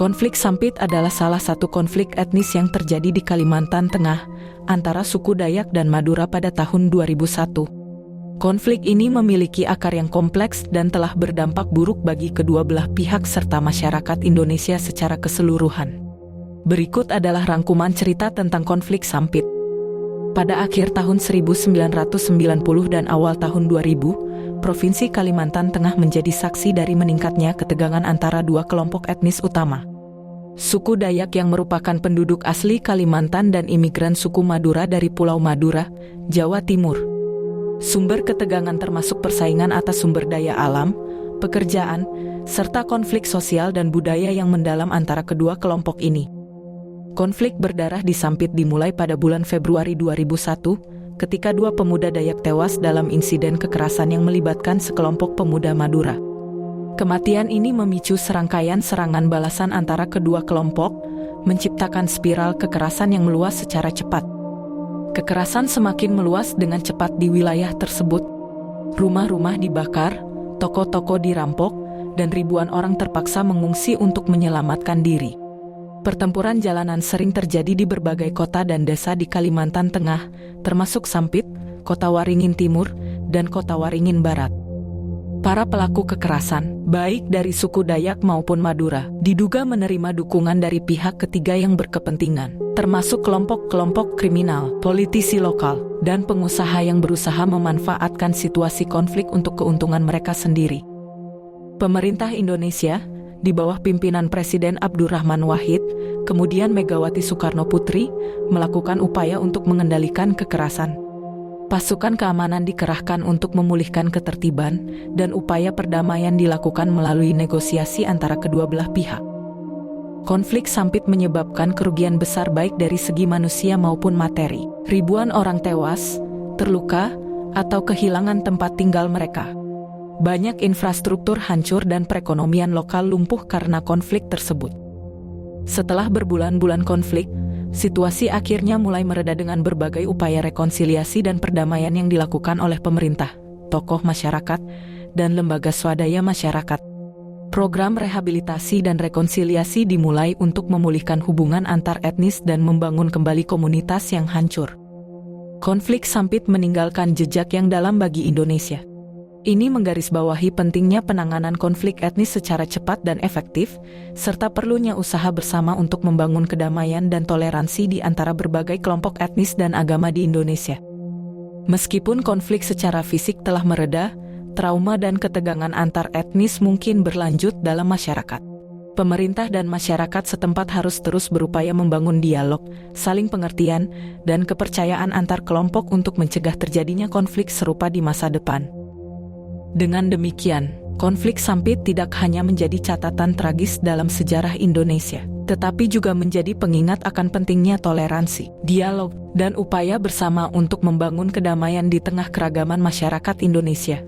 Konflik Sampit adalah salah satu konflik etnis yang terjadi di Kalimantan Tengah antara suku Dayak dan Madura pada tahun 2001. Konflik ini memiliki akar yang kompleks dan telah berdampak buruk bagi kedua belah pihak serta masyarakat Indonesia secara keseluruhan. Berikut adalah rangkuman cerita tentang konflik Sampit. Pada akhir tahun 1990 dan awal tahun 2000, Provinsi Kalimantan Tengah menjadi saksi dari meningkatnya ketegangan antara dua kelompok etnis utama. Suku Dayak yang merupakan penduduk asli Kalimantan dan imigran suku Madura dari Pulau Madura, Jawa Timur. Sumber ketegangan termasuk persaingan atas sumber daya alam, pekerjaan, serta konflik sosial dan budaya yang mendalam antara kedua kelompok ini. Konflik berdarah di Sampit dimulai pada bulan Februari 2001, ketika dua pemuda Dayak tewas dalam insiden kekerasan yang melibatkan sekelompok pemuda Madura. Kematian ini memicu serangkaian serangan balasan antara kedua kelompok, menciptakan spiral kekerasan yang meluas secara cepat. Kekerasan semakin meluas dengan cepat di wilayah tersebut. Rumah-rumah dibakar, toko-toko dirampok, dan ribuan orang terpaksa mengungsi untuk menyelamatkan diri. Pertempuran jalanan sering terjadi di berbagai kota dan desa di Kalimantan Tengah, termasuk Sampit, Kota Waringin Timur, dan Kota Waringin Barat. Para pelaku kekerasan, baik dari suku Dayak maupun Madura, diduga menerima dukungan dari pihak ketiga yang berkepentingan, termasuk kelompok-kelompok kriminal, politisi lokal, dan pengusaha yang berusaha memanfaatkan situasi konflik untuk keuntungan mereka sendiri. Pemerintah Indonesia, di bawah pimpinan Presiden Abdurrahman Wahid, kemudian Megawati Soekarno Putri, melakukan upaya untuk mengendalikan kekerasan. Pasukan keamanan dikerahkan untuk memulihkan ketertiban, dan upaya perdamaian dilakukan melalui negosiasi antara kedua belah pihak. Konflik Sampit menyebabkan kerugian besar baik dari segi manusia maupun materi. Ribuan orang tewas, terluka, atau kehilangan tempat tinggal mereka. Banyak infrastruktur hancur dan perekonomian lokal lumpuh karena konflik tersebut. Setelah berbulan-bulan konflik, situasi akhirnya mulai mereda dengan berbagai upaya rekonsiliasi dan perdamaian yang dilakukan oleh pemerintah, tokoh masyarakat, dan lembaga swadaya masyarakat. Program rehabilitasi dan rekonsiliasi dimulai untuk memulihkan hubungan antar etnis dan membangun kembali komunitas yang hancur. Konflik Sampit meninggalkan jejak yang dalam bagi Indonesia. Ini menggarisbawahi pentingnya penanganan konflik etnis secara cepat dan efektif, serta perlunya usaha bersama untuk membangun kedamaian dan toleransi di antara berbagai kelompok etnis dan agama di Indonesia. Meskipun konflik secara fisik telah mereda, trauma dan ketegangan antar etnis mungkin berlanjut dalam masyarakat. Pemerintah dan masyarakat setempat harus terus berupaya membangun dialog, saling pengertian, dan kepercayaan antar kelompok untuk mencegah terjadinya konflik serupa di masa depan. Dengan demikian, konflik Sampit tidak hanya menjadi catatan tragis dalam sejarah Indonesia, tetapi juga menjadi pengingat akan pentingnya toleransi, dialog, dan upaya bersama untuk membangun kedamaian di tengah keragaman masyarakat Indonesia.